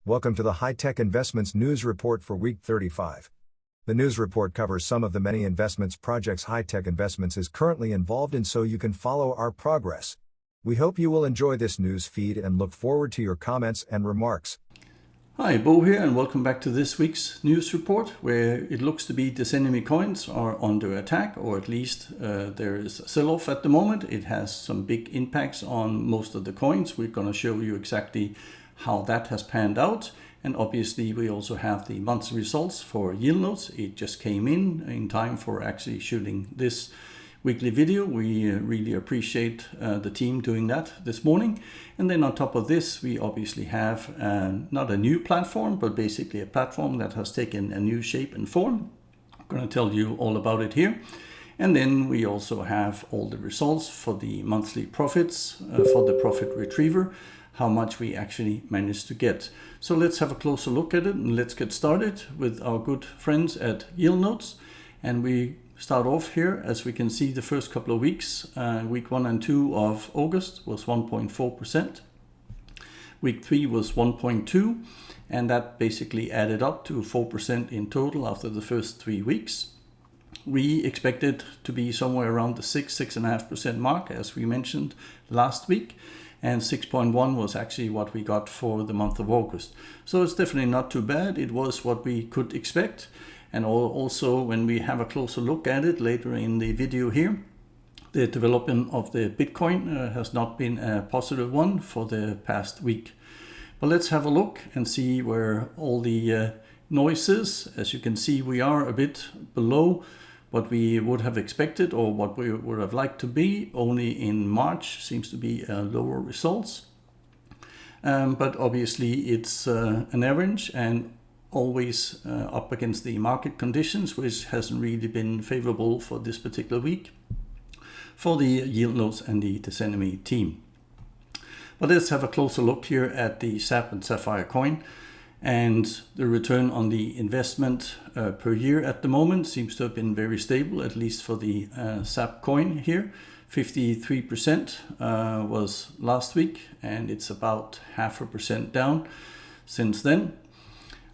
Welcome to the High-Tech Investments News Report for Week 35. The news report covers some of the many investments projects High-Tech Investments is currently involved in so you can follow our progress. We hope you will enjoy this news feed and look forward to your comments and remarks. Hi, Bo here, and welcome back to this week's news report, where it looks to be Decenomy coins are under attack, or at least there is a sell-off at the moment. It has some big impacts on most of the coins. We're going to show you exactly how that has panned out, and obviously we also have the monthly results for Yieldnodes. It just came in time for actually shooting this weekly video. We really appreciate the team doing that this morning. And then on top of this, we obviously have not a new platform, but basically a platform that has taken a new shape and form. I'm going to tell you all about it here. And then we also have all the results for the monthly profits for the profit retriever, how much we actually managed to get. So let's have a closer look at it, and let's get started with our good friends at Yieldnodes. And we start off here. As we can see, the first couple of weeks, week 1 and 2 of August was 1.4%. Week 3 was 1.2%, and that basically added up to 4% in total after the first 3 weeks. We expected to be somewhere around the 6.5% mark, as we mentioned last week, and 6.1 was actually what we got for the month of August. So it's definitely not too bad. It was what we could expect. And also, when we have a closer look at it later in the video here, the development of the Bitcoin has not been a positive one for the past week. But let's have a look and see where all the noise is. As you can see, we are a bit below what we would have expected, or what we would have liked to be. Only in March seems to be lower results. But obviously it's an average, and always up against the market conditions, which hasn't really been favorable for this particular week for the Yieldnodes and the Decenomy team. But let's have a closer look here at the SAPP and Sapphire coin. And the return on the investment per year at the moment seems to have been very stable, at least for the SAPP coin here. 53% was last week, and it's about 0.5% down since then.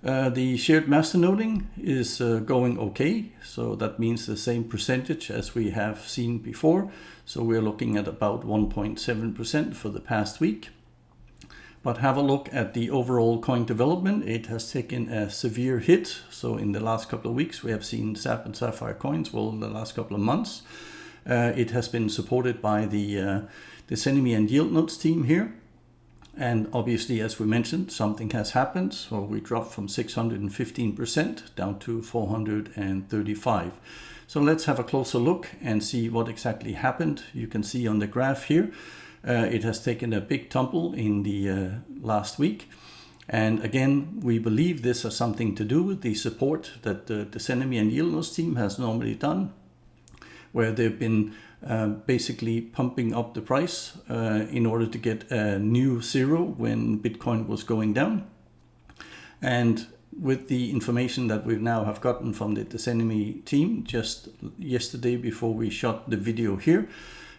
The shared masternoding is going okay, so that means the same percentage as we have seen before. So we're looking at about 1.7% for the past week. But have a look at the overall coin development. It has taken a severe hit. So in the last couple of weeks, we have seen SAPP and Sapphire coins, well, in the last couple of months. It has been supported by the Decenomy and Yieldnodes team here. And obviously, as we mentioned, something has happened. So we dropped from 615% down to 435. So let's have a closer look and see what exactly happened. You can see on the graph here, it has taken a big tumble in the last week. And again, we believe this has something to do with the support that the Decenomy and Yieldnodes team has normally done, where they've been basically pumping up the price in order to get a new zero when Bitcoin was going down. And with the information that we now have gotten from the Decenomy team just yesterday before we shot the video here,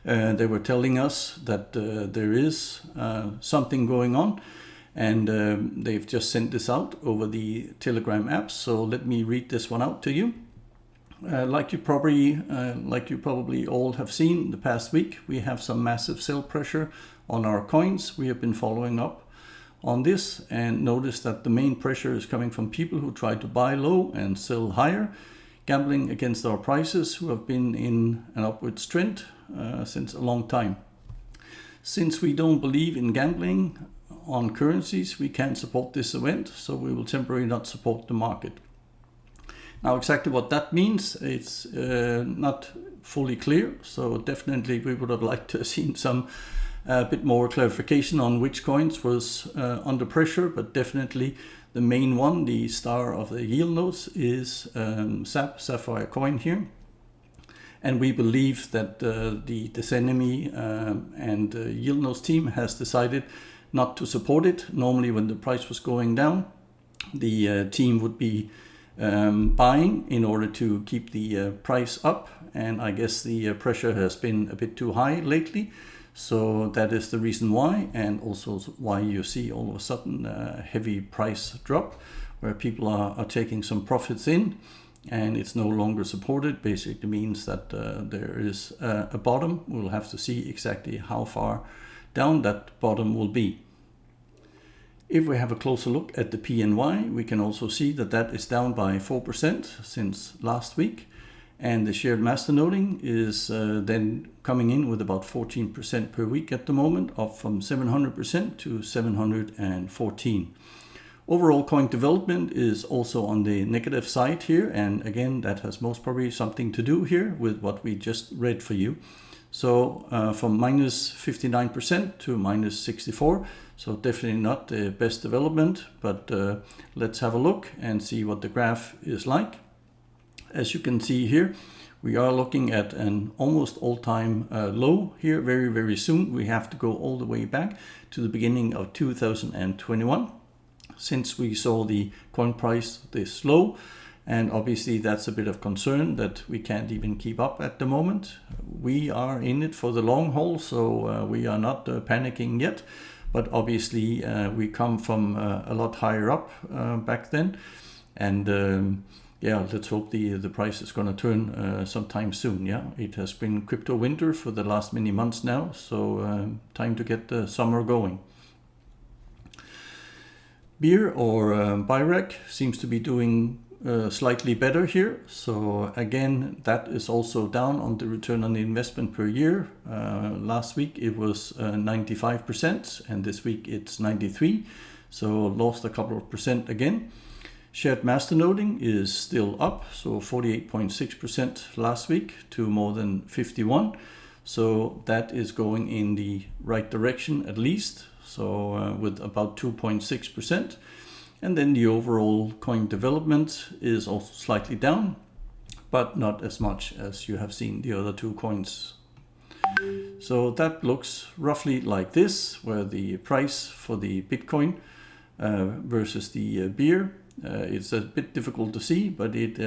they were telling us that there is something going on, and they've just sent this out over the Telegram app. So let me read this one out to you. Like you probably all have seen the past week, we have some massive sell pressure on our coins. We have been following up on this and noticed that the main pressure is coming from people who try to buy low and sell higher, gambling against our prices, who have been in an upwards trend since a long time. Since we don't believe in gambling on currencies, we can't support this event, so we will temporarily not support the market. Now, exactly what that means, it's not fully clear, so definitely we would have liked to have seen some bit more clarification on which coins was under pressure, but definitely the main one, the star of the Yieldnodes, is SAPP, Sapphire coin here. And we believe that the Decenomy and Yieldnodes team has decided not to support it. Normally when the price was going down, the team would be buying in order to keep the price up, and I guess the pressure has been a bit too high lately, So that is the reason why, and also why you see all of a sudden a heavy price drop, where people are taking some profits in, and it's no longer supported. Basically means that there is a bottom. We'll have to see exactly how far down that bottom will be. If we have a closer look at the PNY, we can also see that that is down by 4% since last week. And the shared masternoding is then coming in with about 14% per week at the moment, up from 700% to 714. Overall coin development is also on the negative side here, and again that has most probably something to do here with what we just read for you. So from minus 59% to minus 64, so definitely not the best development, but let's have a look and see what the graph is like. As you can see here, we are looking at an almost all-time low here very, very soon. We have to go all the way back to the beginning of 2021. Since we saw the coin price this low, and obviously that's a bit of concern that we can't even keep up at the moment. We are in it for the long haul, so we are not panicking yet, but obviously we come from a lot higher up back then, and yeah, let's hope the price is going to turn sometime soon. Yeah, it has been crypto winter for the last many months now, so time to get the summer going. Beer or Birake seems to be doing slightly better here. So again, that is also down on the return on the investment per year. Last week it was 95%, and this week it's 93%. So lost a couple of percent again. Shared masternoding is still up, so 48.6% last week to more than 51. So that is going in the right direction at least. So with about 2.6%. And then the overall coin development is also slightly down, but not as much as you have seen the other two coins. So that looks roughly like this, where the price for the Bitcoin versus the beer, it's a bit difficult to see, but it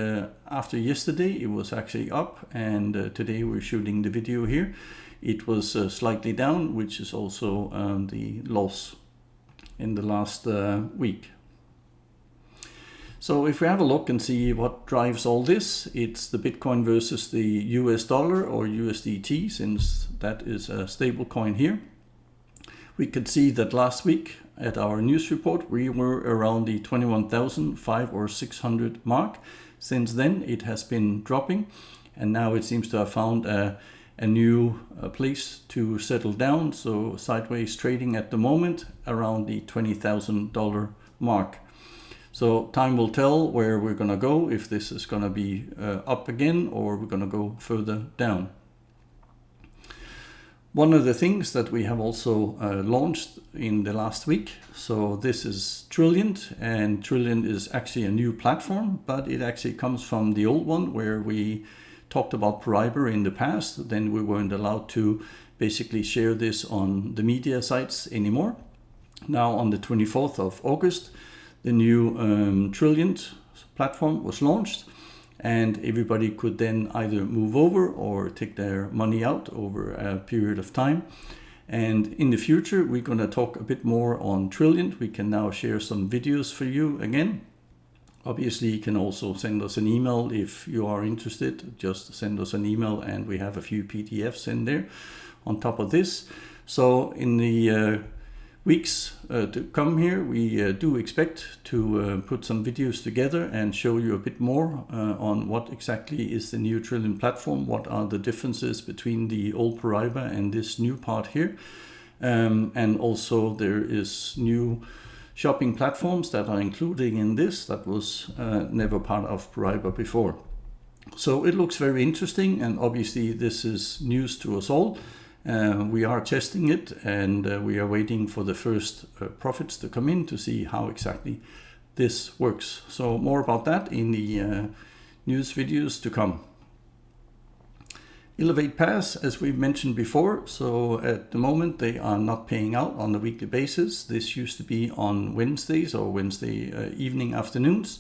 after yesterday it was actually up, and today we're shooting the video here. It was slightly down, which is also the loss in the last week. So if we have a look and see what drives all this, it's the Bitcoin versus the US dollar or USDT, since that is a stable coin here. We could see that last week at our news report, we were around the 21,500 or 600 mark. Since then, it has been dropping, and now it seems to have found a new place to settle down. So sideways trading at the moment around the $20,000 mark. So time will tell where we're going to go, if this is going to be up again or we're going to go further down. One of the things that we have also launched in the last week, so this is Trillant, and Trillant is actually a new platform, but it actually comes from the old one where we talked about Paraiba in the past. Then we weren't allowed to basically share this on the media sites anymore. Now on the 24th of August, the new Trillant platform was launched, and everybody could then either move over or take their money out over a period of time. And in the future, we're going to talk a bit more on Trillant. We can now share some videos for you again. Obviously, you can also send us an email if you are interested. Just send us an email, and we have a few PDFs in there on top of this. So in the weeks to come here, we do expect to put some videos together and show you a bit more on what exactly is the new Trillant platform, what are the differences between the old Paraiba and this new part here. And also there is new shopping platforms that are included in this that was never part of Paraiba before. So it looks very interesting, and obviously this is news to us all. We are testing it, and we are waiting for the first profits to come in to see how exactly this works. So more about that in the news videos to come. Elevate Pass, as we've mentioned before, so at the moment they are not paying out on a weekly basis. This used to be on Wednesdays or Wednesday evening afternoons.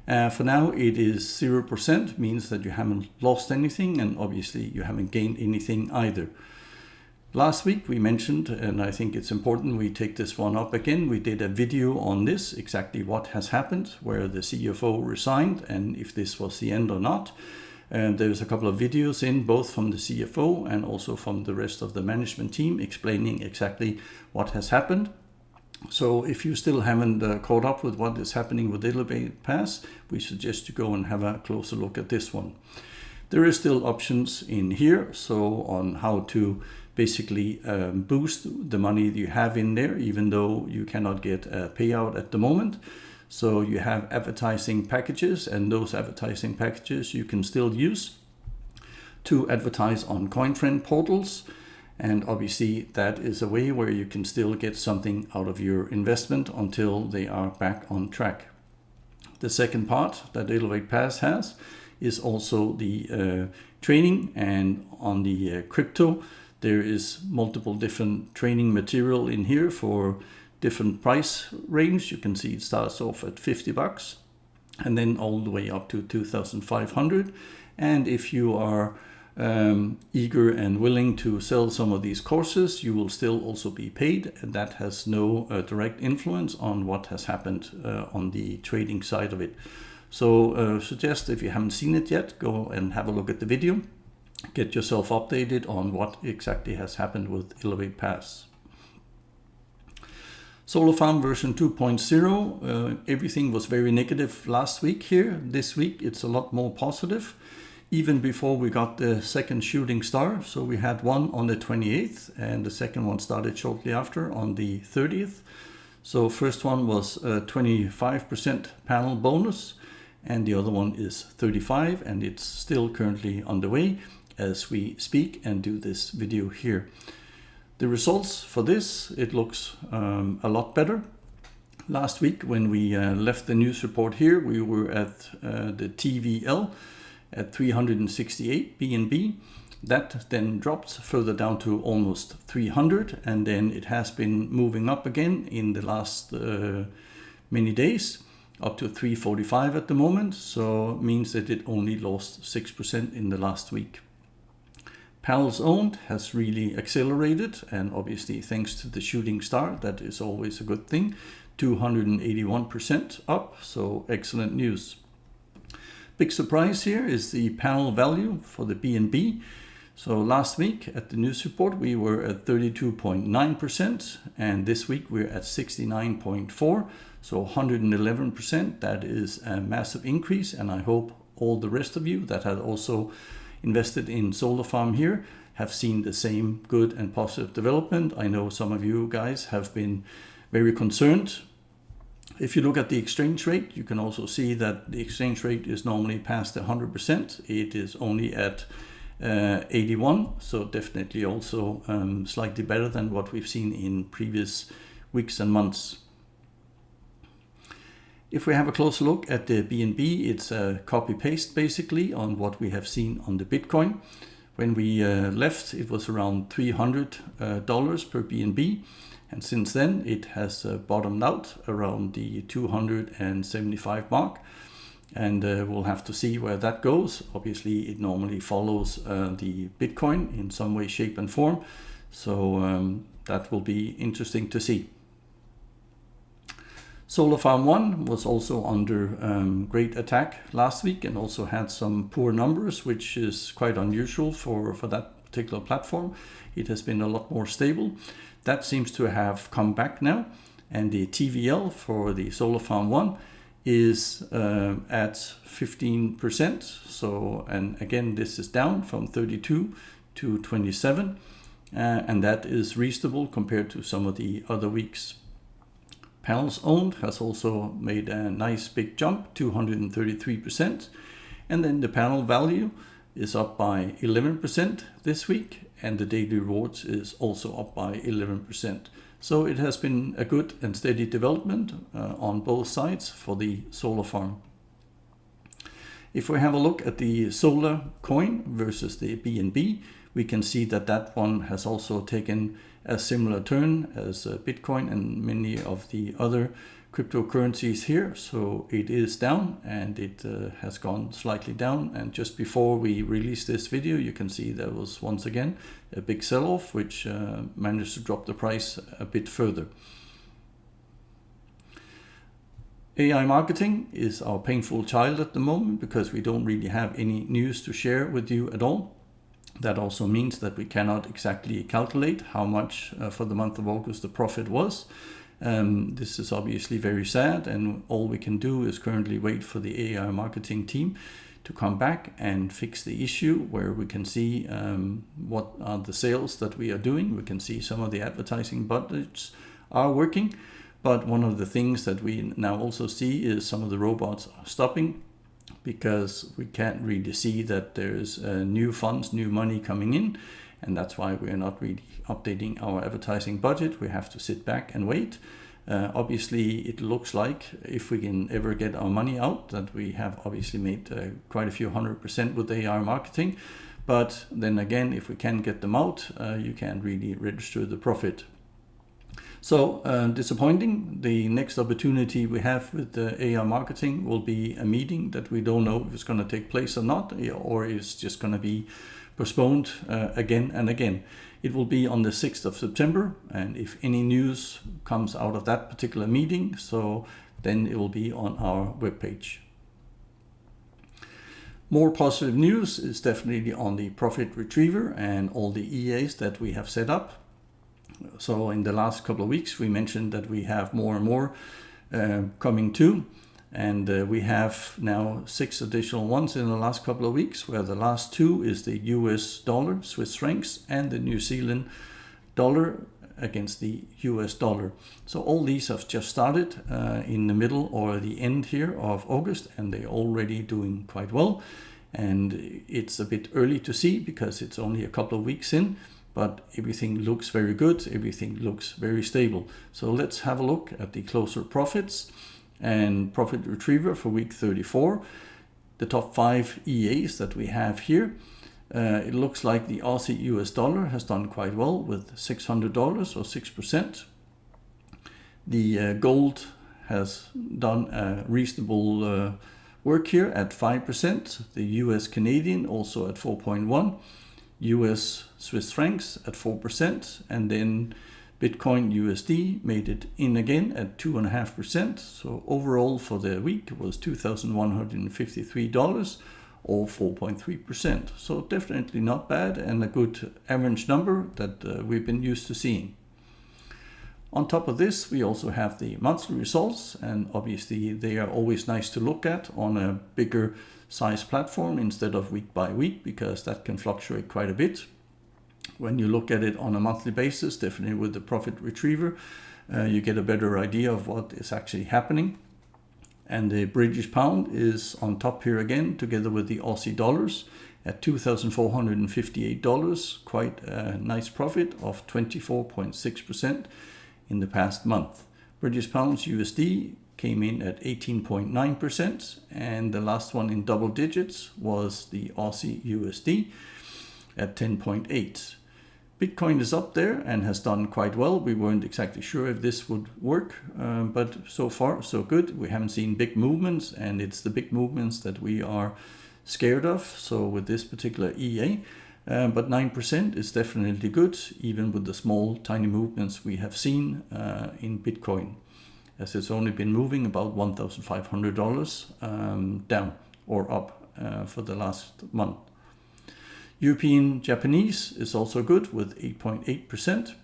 For now it is 0%, means that you haven't lost anything, and obviously you haven't gained anything either. Last week we mentioned, and I think it's important we take this one up again, we did a video on this, exactly what has happened, where the CFO resigned and if this was the end or not. And there's a couple of videos in, both from the CFO and also from the rest of the management team, explaining exactly what has happened. So if you still haven't caught up with what is happening with Elevate Pass, we suggest you go and have a closer look at this one. There is still options in here, so on how to basically boost the money you have in there, even though you cannot get a payout at the moment. So you have advertising packages, and those advertising packages you can still use to advertise on CoinFriend portals. And obviously that is a way where you can still get something out of your investment until they are back on track. The second part that Elevate Pass has is also the training, and on the crypto there is multiple different training material in here for different price range. You can see it starts off at $50 and then all the way up to 2,500. And if you are eager and willing to sell some of these courses, you will still also be paid, and that has no direct influence on what has happened on the trading side of it. So suggest, if you haven't seen it yet, go and have a look at the video, get yourself updated on what exactly has happened with Elevate Pass. Solar Farm version 2.0, everything was very negative last week here. This week it's a lot more positive, even before we got the second shooting star. So we had one on the 28th and the second one started shortly after on the 30th. So first one was 25% panel bonus and the other one is 35, and it's still currently underway as we speak and do this video here. The results for this, it looks a lot better. Last week when we left the news report here, we were at the TVL at 368 BNB. That then dropped further down to almost 300, and then it has been moving up again in the last many days, up to 345 at the moment. So it means that it only lost 6% in the last week. Panels owned has really accelerated, and obviously thanks to the shooting star, that is always a good thing. 281% up, so excellent news. Big surprise here is the panel value for the BNB. So last week at the news report we were at 32.9%, and this week we're at 69.4%, so 111%. That is a massive increase, and I hope all the rest of you that had also invested in Solar Farm here have seen the same good and positive development. I know some of you guys have been very concerned. If you look at the exchange rate, you can also see that the exchange rate is normally past 100%. It is only at 81, so definitely also slightly better than what we've seen in previous weeks and months. If we have a closer look at the BNB, it's a copy-paste basically on what we have seen on the Bitcoin. When we left, it was around $300 per BNB, and since then it has bottomed out around the 275 mark, and we'll have to see where that goes. Obviously it normally follows the Bitcoin in some way, shape and form, so that will be interesting to see. Solar Farm 1 was also under great attack last week and also had some poor numbers, which is quite unusual for that particular platform. It has been a lot more stable. That seems to have come back now, and the TVL for the Solar Farm 1 is at 15%. So, and again, this is down from 32 to 27, and that is reasonable compared to some of the other weeks. Panels owned has also made a nice big jump, 233%. And then the panel value is up by 11% this week, and the daily rewards is also up by 11%. So it has been a good and steady development on both sides for the solar farm. If we have a look at the solar coin versus the BNB, we can see that that one has also taken a similar turn as Bitcoin and many of the other cryptocurrencies here. So it is down, and it has gone slightly down. And just before we release this video, you can see there was once again a big sell-off, which managed to drop the price a bit further. AI marketing is our painful child at the moment because we don't really have any news to share with you at all. That also means that we cannot exactly calculate how much for the month of August the profit was. This is obviously very sad, and all we can do is currently wait for the AI marketing team to come back and fix the issue where we can see what are the sales that we are doing. We can see some of the advertising budgets are working. But one of the things that we now also see is some of the robots are stopping because we can't really see that there's new funds, new money coming in. And that's why we're not really updating our advertising budget. We have to sit back and wait. Obviously, it looks like if we can ever get our money out, that we have obviously made quite a few 100% with AI marketing. But then again, if we can get them out, you can't really register the profit. So disappointing. The next opportunity we have with the AI marketing will be a meeting that we don't know if it's going to take place or not, or it's just going to be postponed again and again. It will be on the 6th of September, and if any news comes out of that particular meeting, so then it will be on our webpage. More positive news is definitely on the profit retriever and all the EAs that we have set up. So in the last couple of weeks, we mentioned that we have more and more coming too. And we have now 6 additional ones in the last couple of weeks, where the last 2 is the US dollar, Swiss francs, and the New Zealand dollar against the US dollar. So all these have just started in the middle or the end here of August, and they're already doing quite well. And it's a bit early to see because it's only a couple of weeks in. But everything looks very good, everything looks very stable. So let's have a look at the closer profits and profit retriever for week 34. The top 5 EAs that we have here. It looks like the Aussie US dollar has done quite well with $600 or 6%. The gold has done a reasonable work here at 5%. The US Canadian also at 4.1%. US Swiss francs at 4%, and then Bitcoin USD made it in again at 2.5%. So overall for the week it was $2,153 or 4.3%. So definitely not bad, and a good average number that we've been used to seeing. On top of this, we also have the monthly results, and obviously they are always nice to look at on a bigger size platform instead of week by week, because that can fluctuate quite a bit. When you look at it on a monthly basis, definitely with the profit retriever, you get a better idea of what is actually happening. And the British pound is on top here again, together with the Aussie dollars at $2,458, quite a nice profit of 24.6% in the past month. British pounds USD came in at 18.9%, and the last one in double digits was the Aussie USD at 10.8%. Bitcoin is up there and has done quite well. We weren't exactly sure if this would work, but so far so good. We haven't seen big movements, and it's the big movements that we are scared of. So with this particular EA, but 9% is definitely good, even with the small tiny movements we have seen in Bitcoin, as it's only been moving about $1,500 down or up for the last month. European Japanese is also good with 8.8%.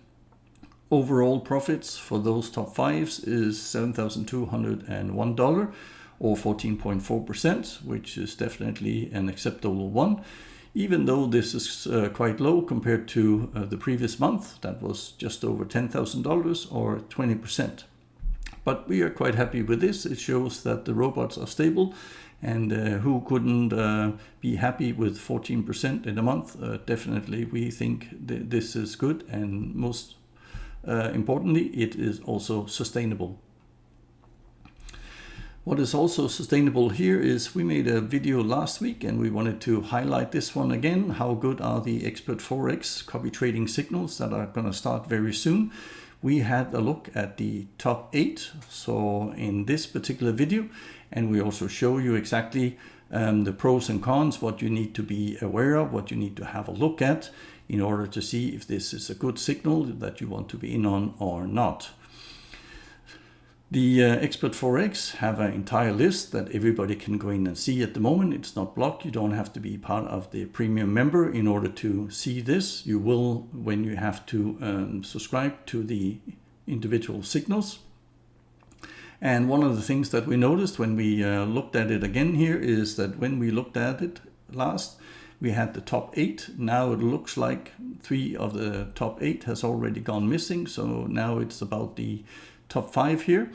Overall profits for those top 5s is $7,201 or 14.4%, which is definitely an acceptable one, even though this is quite low compared to the previous month. That was just over $10,000 or 20%. But we are quite happy with this. It shows that the robots are stable, and who couldn't be happy with 14% in a month? Definitely, we think this is good, and most importantly, it is also sustainable. What is also sustainable here is we made a video last week, and we wanted to highlight this one again. How good are the Expert Forex copy trading signals that are going to start very soon? we had a look at the top 8. So in this particular video, and we also show you exactly the pros and cons, what you need to be aware of, what you need to have a look at in order to see if this is a good signal that you want to be in on or not. The Expert Forex have an entire list that everybody can go in and see at the moment. It's not blocked. You don't have to be part of the premium member in order to see this. You will when you have to subscribe to the individual signals. And one of the things that we noticed when we looked at it again here is that when we looked at it last, we had the top 8. Now it looks like 3 of the top 8 has already gone missing. So now it's about the top 5 here.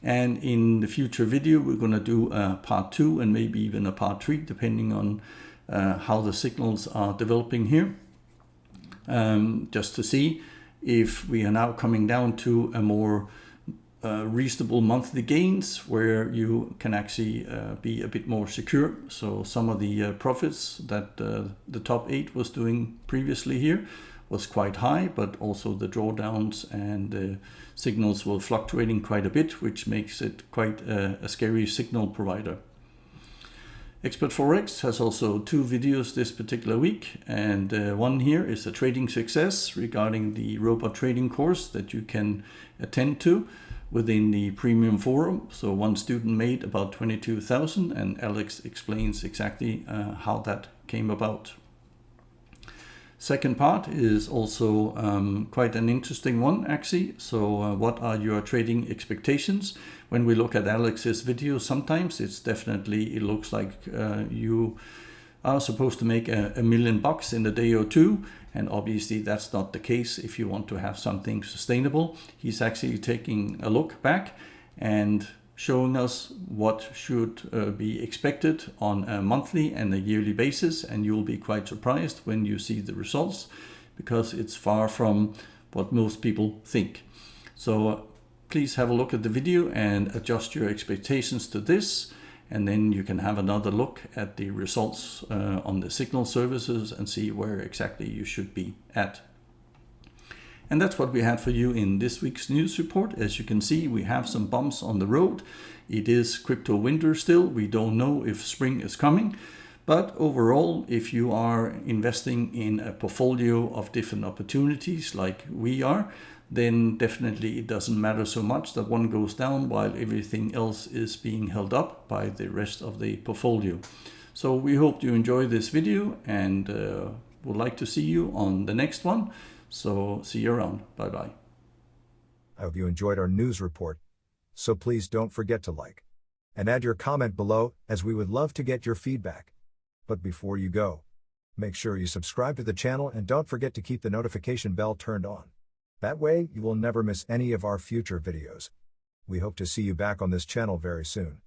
And in the future video, we're going to do a part 2 and maybe even a part 3, depending on how the signals are developing here. Just to see if we are now coming down to a more reasonable monthly gains where you can actually be a bit more secure. So some of the profits that the top 8 was doing previously here was quite high, but also the drawdowns and the signals were fluctuating quite a bit, which makes it quite a scary signal provider. Expert Forex has also 2 videos this particular week, and one here is a trading success regarding the robot trading course that you can attend to within the premium forum. So one student made about 22,000, and Alex explains exactly how that came about. Second part is also quite an interesting one actually. So what are your trading expectations? When we look at Alex's video, sometimes it's definitely, it looks like you are supposed to make $1 million in a day or 2. And obviously that's not the case if you want to have something sustainable. He's actually taking a look back and showing us what should be expected on a monthly and a yearly basis, and you'll be quite surprised when you see the results, because it's far from what most people think. So please have a look at the video and adjust your expectations to this, and then you can have another look at the results on the signal services and see where exactly you should be at. And that's what we had for you in this week's news report. As you can see, we have some bumps on the road. It is crypto winter still. We don't know if spring is coming. But overall, if you are investing in a portfolio of different opportunities like we are, then definitely it doesn't matter so much that one goes down while everything else is being held up by the rest of the portfolio. So we hope you enjoy this video, and would like to see you on the next one. So see you around. Bye-bye. I hope you enjoyed our news report. So please don't forget to like and add your comment below, as we would love to get your feedback. But before you go, make sure you subscribe to the channel and don't forget to keep the notification bell turned on. That way you will never miss any of our future videos. We hope to see you back on this channel very soon.